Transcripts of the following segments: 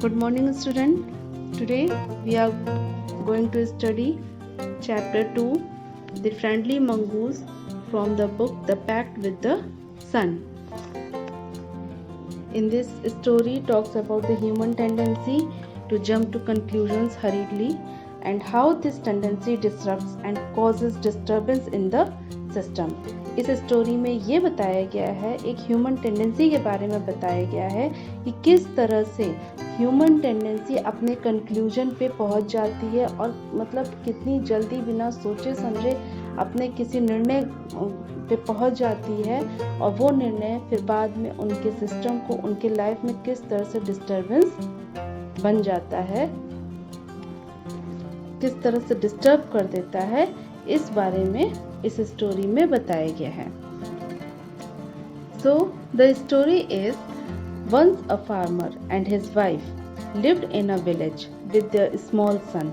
Good morning, student. Today we are going to study chapter 2, The Friendly Mongoose, from the book The Pact with the Sun. In this story talks about the human tendency to jump to conclusions hurriedly and how this tendency disrupts and causes disturbance in the system. इस story में ये बताया गया है, एक human tendency के बारे में बताया गया है कि किस तरह से ह्यूमन टेंडेंसी अपने कंक्लूजन पे पहुंच जाती है और मतलब कितनी जल्दी बिना सोचे समझे अपने किसी निर्णय पे पहुंच जाती है और वो निर्णय फिर बाद में उनके सिस्टम को, उनके लाइफ में किस तरह से डिस्टर्बेंस बन जाता है, किस तरह से डिस्टर्ब कर देता है, इस बारे में इस स्टोरी में बताया गया है. So the story is, once a farmer and his wife lived in a village with their small son.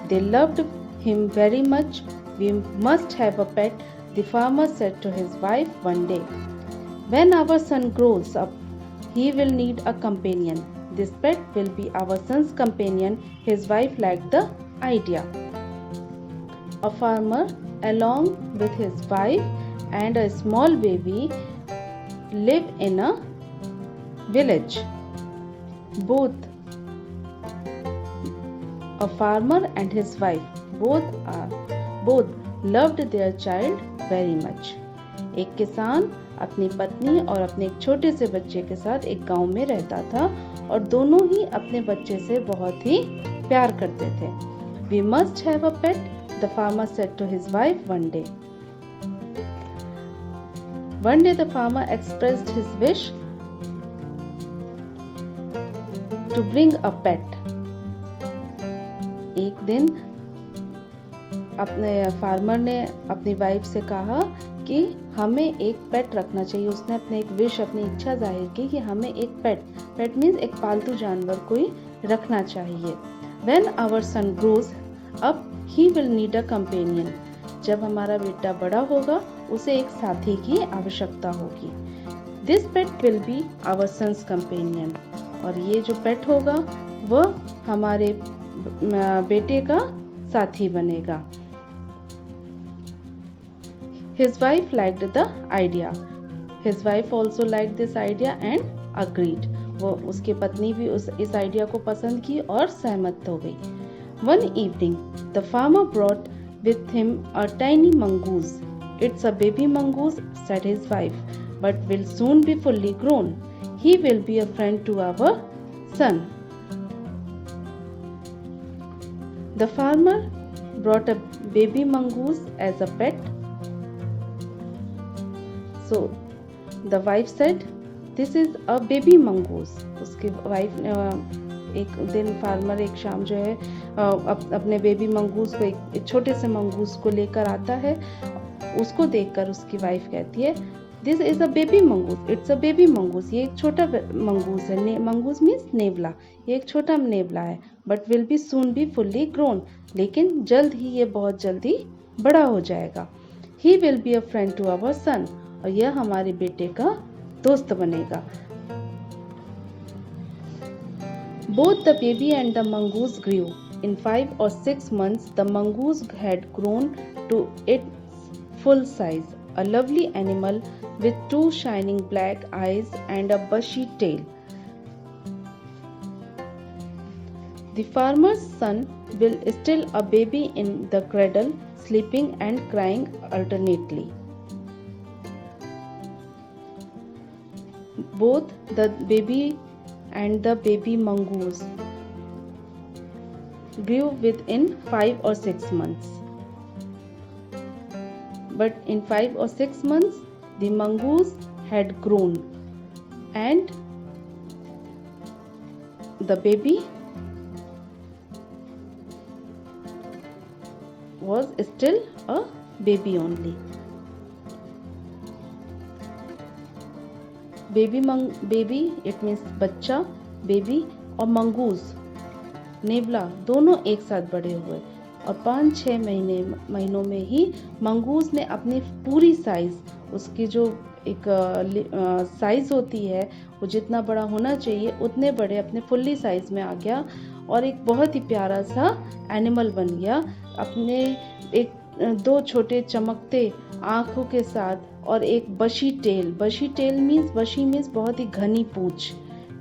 They loved him very much. We must have a pet, the farmer said to his wife one day. When our son grows up, he will need a companion. This pet will be our son's companion. His wife liked the idea. A farmer, along with his wife and a small baby, live in a village. Both a farmer and his wife both loved their child very much. एक किसान अपनी पत्नी और अपने एक छोटे से बच्चे के साथ एक गांव में रहता था और दोनों ही अपने बच्चे से बहुत ही प्यार करते थे. We must have a pet, the farmer said to his wife one day. One day the farmer expressed his wish to bring a pet. एक दिन अपने फार्मर ने अपनी वाइफ से कहा कि हमें एक पेट रखना चाहिए. उसने अपने एक विश, अपनी इच्छा जाहिर की कि हमें एक पेट मीन्स एक पालतू जानवर कोई रखना चाहिए. When our son grows up, he will need a companion. जब हमारा बेटा बड़ा होगा उसे एक साथी की आवश्यकता होगी. This pet will be our son's companion. और ये जो पेट होगा वह हमारे बेटे का साथी बनेगा. His wife liked the idea. His wife also liked this idea and agreed. वो उसकी पत्नी भी इस आइडिया को पसंद की और सहमत हो गई. One evening, the farmer brought with him a tiny mongoose. It's a baby mongoose, said his wife, but will soon be fully grown. He will be a friend to our son. The farmer brought a baby mongoose as a pet. So the wife said, "This is a baby mongoose." उसकी wife एक दिन farmer एक शाम जो है अपने baby mongoose को, एक छोटे से मंगूस को लेकर आता है. उसको देखकर उसकी वाइफ कहती है, "This is a baby mongoose. It's a baby mongoose." ये एक छोटा मंगूस है. मंगूस मीन्स नेवला. ये एक छोटा नेवला है. But will be soon be fully grown. लेकिन जल्द ही ये बहुत जल्दी बड़ा हो जाएगा. He will be a friend to our son. और यह हमारे बेटे का दोस्त बनेगा. Both the baby and the mongoose grew. In 5 or 6 months, the mongoose had grown to its full size, a lovely animal with 2 shining black eyes and a bushy tail. The farmer's son will still a baby in the cradle, sleeping and crying alternately. Both the baby and the baby mongoose grew within 5 or 6 months. But in 5 or 6 months, the mongoose had grown and the baby was still a baby only. Baby it means बच्चा, baby और mongoose नेवला दोनों एक साथ बड़े हुए और 5-6 महीनों में ही मंगूस ने अपनी पूरी साइज, उसकी जो एक साइज़ होती है, वो जितना बड़ा होना चाहिए उतने बड़े अपने फुल्ली साइज़ में आ गया और एक बहुत ही प्यारा सा एनिमल बन गया अपने एक 2 छोटे चमकते आँखों के साथ और एक बशी टेल मीन्स बहुत ही घनी पूँछ,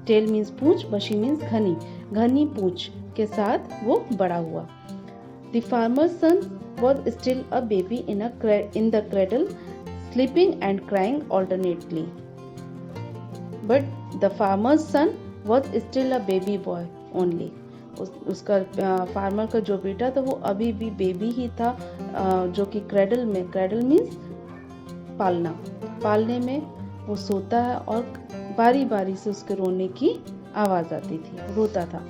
टेल मीन्स पूँछ, बशी मीन्स घनी पूँछ के साथ वो बड़ा हुआ। The farmer's son was still a baby in the cradle, sleeping and crying alternately. But the farmer's son was still a baby boy only. उसका फार्मर का जो बेटा था वो अभी भी बेबी ही था, जो कि क्रेडल मीन्स पालने में वो सोता है और बारी बारी से उसके रोने की आवाज़ आती थी, रोता था।